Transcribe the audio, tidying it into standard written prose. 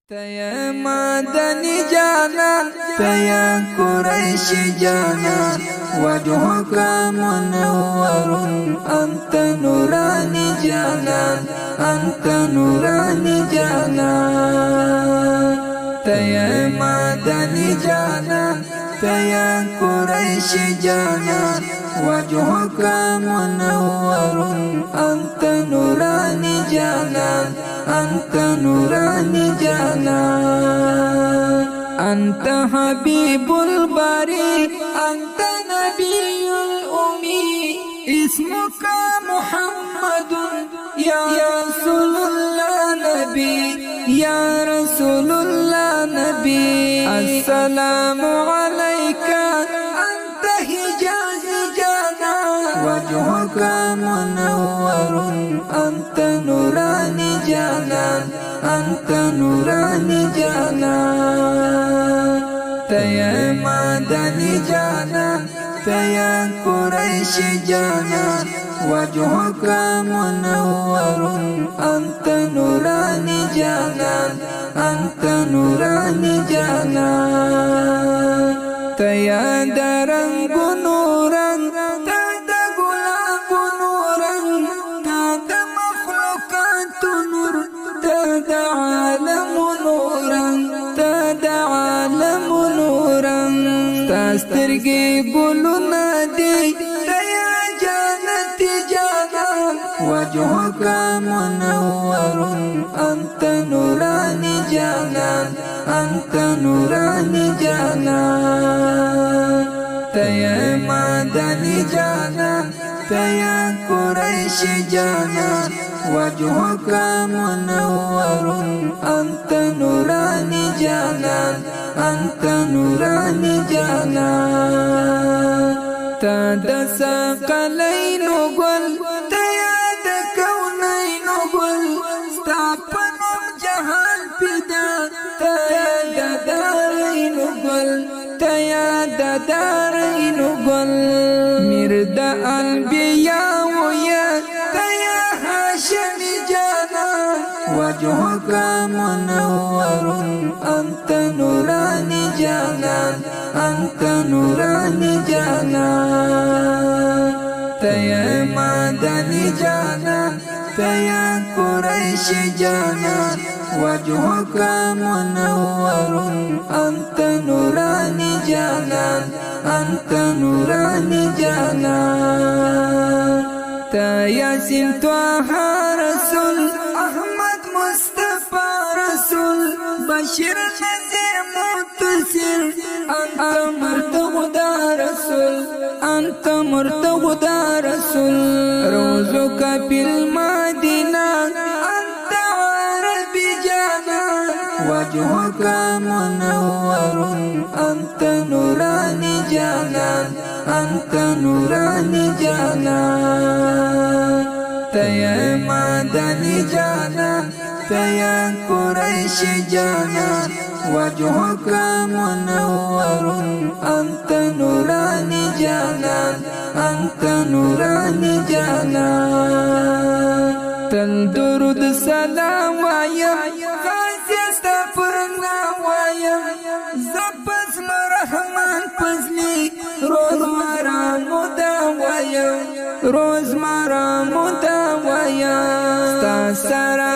تيا مدني جانا تيا قريش جانا وجهك منور أنت نوراني جانا أنت نوراني جانا تيا مدني جانا تيا قريش جانا وجهك منور أنت نوراني جانا أنت نوراني جانا أنت حبيب الباري أنت نبي الأمي اسمك محمد يا رسول الله نبي يا رسول الله نبي السلام عليك أنت حجاز جانا وجهك منور أنت نوراني جانا أنت نوراني جانا تيا مدني جانا تيا قريش جانا وجهك منور أنت نوراني جانا أنت نوراني جانا تيا درنگ نورا تادا غلاب نورا تادا مخلوقات نور تادا عالم نورا تادا عالم نورا تاسترگی گلونا دی تيا جانت جانا وجهك منور أنت نوراني جانا أنت نوراني جانا تيا مدني جانا تيا قريش جانا وجهك منور أنت نوراني جانا أنت نوراني جانا تادا ساقلين قل تيا دا كونين قل ستاپنم جهان پیدا تيا دا دارين قل تيا دا دارين قل مرد انبياء ويا تيا هاشم جانا وجهك منور أنت نوراني جانا أنت نوراني جانا تيا مدني جانا تيا قريش جانا وجهك منور أنت نوراني جانا أنت نوراني جانا تيا سنتوها رسول أحمد مصطفى رسول بشير نذير متصل أنت مرتضى رسول أنت مرتضى رسول روزك بالمدينة أنت عربي جانا وجهك منور أنت نوراني جانا أنت نوراني جانا تيا مدني جانا تيا قريش جانا وجهك منور أنت نوراني جانا أنت نوراني جانا تندرد سلام ويا خاص استغفرنا ويا زبس مرحمان پزلی روز مرا مدا ويا روز مرا مدا ويا ستا سرا